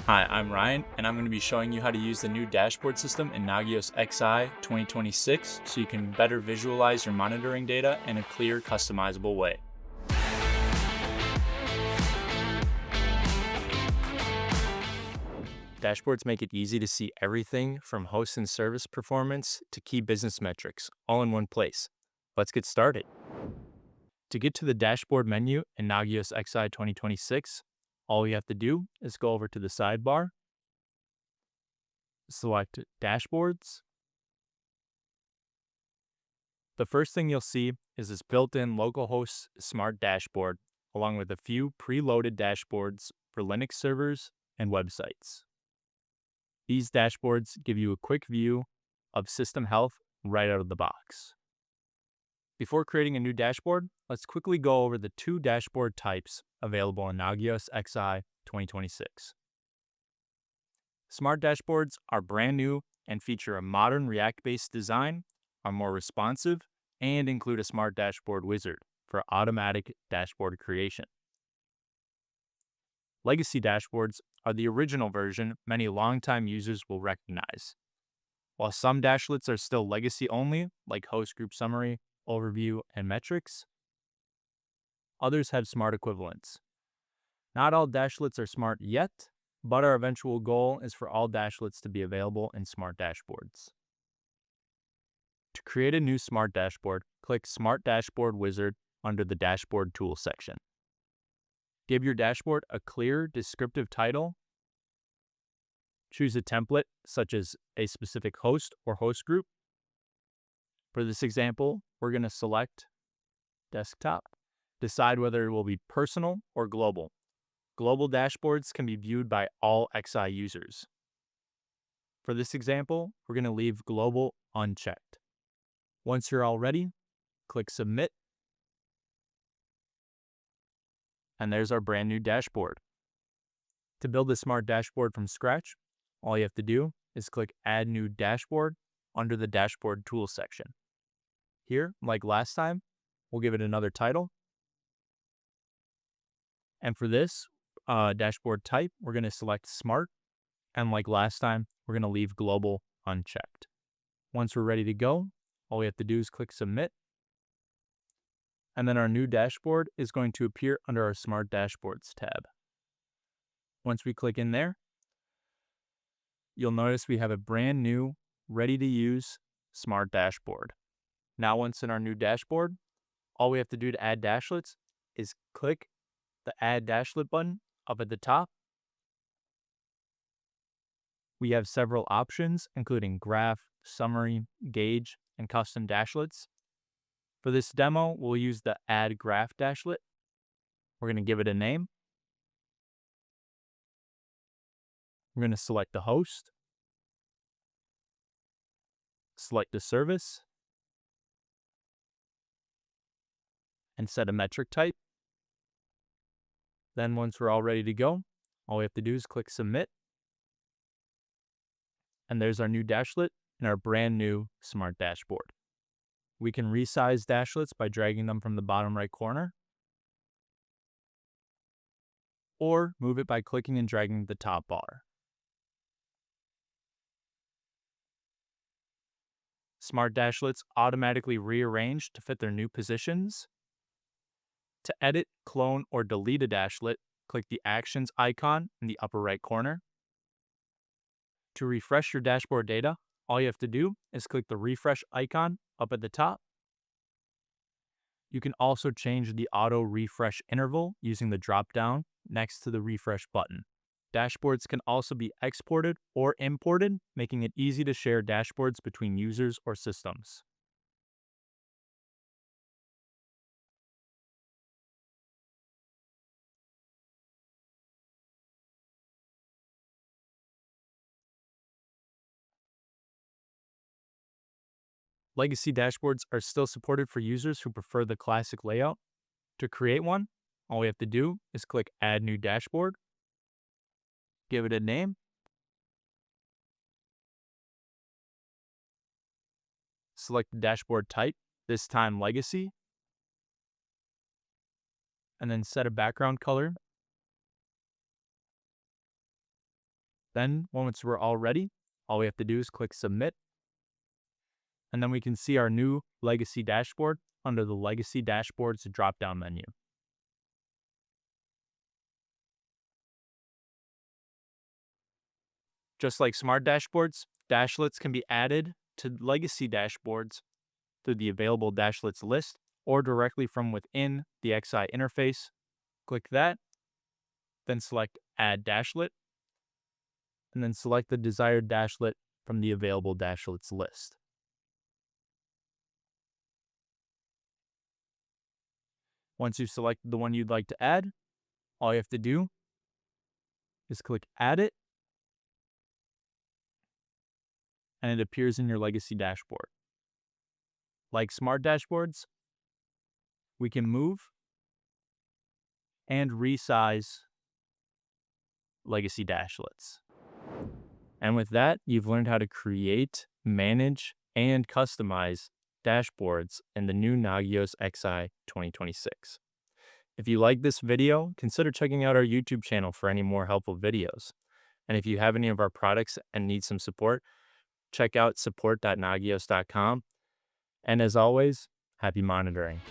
Hi, I'm Ryan, and I'm going to be showing you how to use the new dashboard system in Nagios XI 2026 so you can better visualize your monitoring data in a clear, customizable way. Dashboards make it easy to see everything from host and service performance to key business metrics, all in one place. Let's get started. To get to the dashboard menu in Nagios XI 2026, all you have to do is go over to the sidebar, select Dashboards. The first thing you'll see is this built-in localhost smart dashboard, along with a few preloaded dashboards for Linux servers and websites. These dashboards give you a quick view of system health right out of the box. Before creating a new dashboard, let's quickly go over the two dashboard types available in Nagios XI 2026. Smart dashboards are brand new and feature a modern React-based design, are more responsive, and include a smart dashboard wizard for automatic dashboard creation. Legacy dashboards are the original version many longtime users will recognize. While some dashlets are still legacy only, like host group summary, overview, and metrics, others have smart equivalents. Not all dashlets are smart yet, but our eventual goal is for all dashlets to be available in smart dashboards. To create a new smart dashboard, click Smart Dashboard Wizard under the Dashboard Tools section. Give your dashboard a clear, descriptive title. Choose a template, such as a specific host or host group. For this example, we're going to select Desktop. Decide whether it will be personal or global. Global dashboards can be viewed by all XI users. For this example, we're going to leave global unchecked. Once you're all ready, click Submit. And there's our brand new dashboard. To build a smart dashboard from scratch, all you have to do is click Add New Dashboard under the Dashboard Tools section. Here, like last time, we'll give it another title. And for this dashboard type, we're going to select Smart. And like last time, we're going to leave Global unchecked. Once we're ready to go, all we have to do is click Submit. And then our new dashboard is going to appear under our Smart Dashboards tab. Once we click in there, you'll notice we have a brand new, ready-to-use smart dashboard. Now, once in our new dashboard, all we have to do to add dashlets is click the Add Dashlet button up at the top. We have several options, including graph, summary, gauge, and custom dashlets. For this demo, we'll use the Add Graph dashlet. We're going to give it a name. We're going to select the host, select the service, and set a metric type. Then once we're all ready to go, all we have to do is click Submit. And there's our new dashlet and our brand new smart dashboard. We can resize dashlets by dragging them from the bottom right corner, or move it by clicking and dragging the top bar. Smart dashlets automatically rearrange to fit their new positions. To edit, clone, or delete a dashlet, click the Actions icon in the upper right corner. To refresh your dashboard data, all you have to do is click the refresh icon up at the top. You can also change the auto refresh interval using the drop-down next to the refresh button. Dashboards can also be exported or imported, making it easy to share dashboards between users or systems. Legacy dashboards are still supported for users who prefer the classic layout. To create one, all we have to do is click Add New Dashboard, give it a name, select the dashboard type, this time Legacy, and then set a background color. Then, once we're all ready, all we have to do is click Submit, and then we can see our new legacy dashboard under the Legacy Dashboards drop-down menu. Just like smart dashboards, dashlets can be added to legacy dashboards through the available dashlets list or directly from within the XI interface. Click that, then select Add Dashlet, and then select the desired dashlet from the available dashlets list. Once you've selected the one you'd like to add, all you have to do is click Add It, and it appears in your legacy dashboard. Like smart dashboards, we can move and resize legacy dashlets. And with that, you've learned how to create, manage, and customize dashboards in the new Nagios XI 2026. If you like this video, consider checking out our YouTube channel for any more helpful videos. And if you have any of our products and need some support, check out support.nagios.com. And as always, happy monitoring.